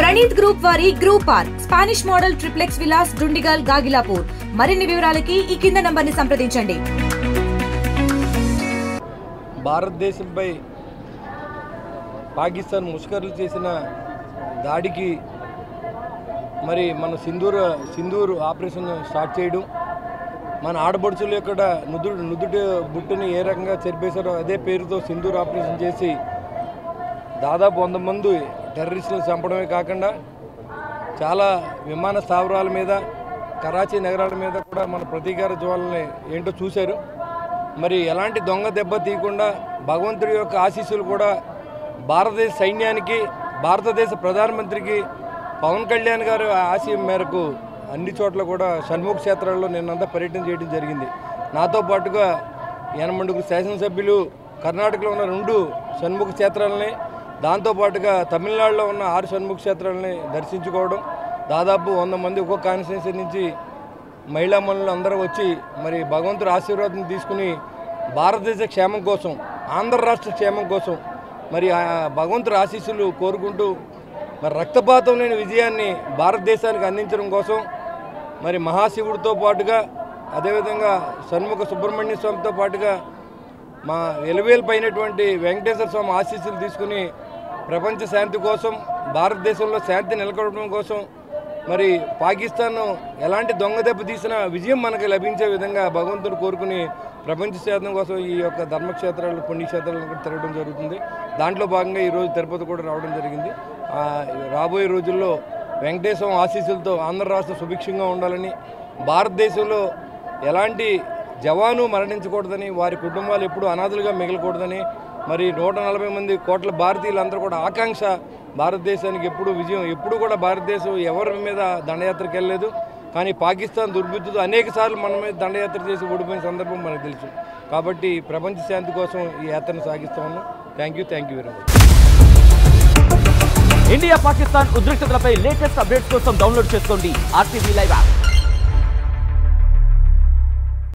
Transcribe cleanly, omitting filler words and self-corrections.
Praneeth group వారి group park Spanish model triplex Vilas Dundigal Gagillapur. మరిన్ని వివరాలకి ఈ కింద నంబర్ని సంప్రదించండి. భారతదేశంపై పాకిస్తాన్ ముష్కర్లు చేసిన దాడికి మరి మన సింధూర్ ఆపరేషన్ స్టార్ట్ చేయడం, మన ఆడపడుచుల యొక్క నుదుటి బుట్టుని ఏ రకంగా చెరిపేశారో అదే పేరుతో సింధూర్ ఆపరేషన్ చేసి దాదాపు 100 మంది టెర్రరిస్టులను చంపడమే కాకుండా చాలా విమాన స్థావరాల మీద, కరాచీ నగరాల మీద కూడా మన ప్రతీకార జ్వాలని ఏంటో చూశారు. మరి ఎలాంటి దొంగ దెబ్బ తీయకుండా భగవంతుడి యొక్క ఆశీస్సులు కూడా భారతదేశ సైన్యానికి, భారతదేశ ప్రధానమంత్రికి పవన్ కళ్యాణ్ గారు ఆశయం మేరకు అన్ని చోట్ల కూడా షణ్ముఖ క్షేత్రాల్లో నిన్నంతా పర్యటన చేయడం జరిగింది. నాతో పాటుగా 80 శాసనసభ్యులు కర్ణాటకలో ఉన్న 2 షణ్ముఖ క్షేత్రాలని, దాంతోపాటుగా తమిళనాడులో ఉన్న 6 షణ్ముఖ క్షేత్రాలని దర్శించుకోవడం, దాదాపు 100 మంది ఒక్కొక్క కాన్స్టిట్యున్సీ నుంచి మహిళా మనులు అందరూ వచ్చి మరి భగవంతుడి ఆశీర్వాదం తీసుకుని భారతదేశ క్షేమం కోసం, ఆంధ్ర రాష్ట్ర క్షేమం కోసం మరి భగవంతుడి ఆశీస్సులు కోరుకుంటూ మరి రక్తపాతం లేని విజయాన్ని భారతదేశానికి అందించడం కోసం మరి మహాశివుడితో పాటుగా అదేవిధంగా షణ్ముఖ సుబ్రహ్మణ్య స్వామితో పాటుగా మా ఎలువేల్పైనటువంటి వెంకటేశ్వర స్వామి ఆశీస్సులు తీసుకుని ప్రపంచ శాంతి కోసం, భారతదేశంలో శాంతి నెలకొల్పడం కోసం మరి పాకిస్తాన్ ఎలాంటి దొంగ దెబ్బ తీసినా విజయం మనకు లభించే విధంగా భగవంతుడు కోరుకుని ప్రపంచ శాంతి కోసం ఈ యొక్క ధర్మక్షేత్రాలు, పుణ్యక్షేత్రాలను కూడా తిరగడం జరుగుతుంది. దాంట్లో భాగంగా ఈరోజు తిరుపతి కూడా రావడం జరిగింది. రాబోయే రోజుల్లో వెంకటేశ్వర ఆశీస్సులతో ఆంధ్ర రాష్ట్రం సుభిక్షంగా ఉండాలని, భారతదేశంలో ఎలాంటి జవాను మరణించకూడదని, వారి కుటుంబాలు ఎప్పుడూ అనాథలుగా మిగలకూడదని, మరి 140 మంది కోట్ల భారతీయులందరూ కూడా ఆకాంక్ష భారతదేశానికి ఎప్పుడు విజయం. ఎప్పుడు కూడా భారతదేశం ఎవరి మీద దండయాత్రకు వెళ్ళలేదు, కానీ పాకిస్తాన్ దుర్బుద్ధితో అనేక సార్లు మన మీద దండయాత్ర చేసి ఓడిపోయిన సందర్భం మనకు తెలుసు. కాబట్టి ప్రపంచ శాంతి కోసం ఈ యాత్రను సాగిస్తా ఉన్నాం. Thank you very much. India Pakistan ఉద్రిక్తతలపై లేటెస్ట్ అప్డేట్స్ కోసం డౌన్లోడ్ చేసుకోండి RTV లైవ్ యాప్.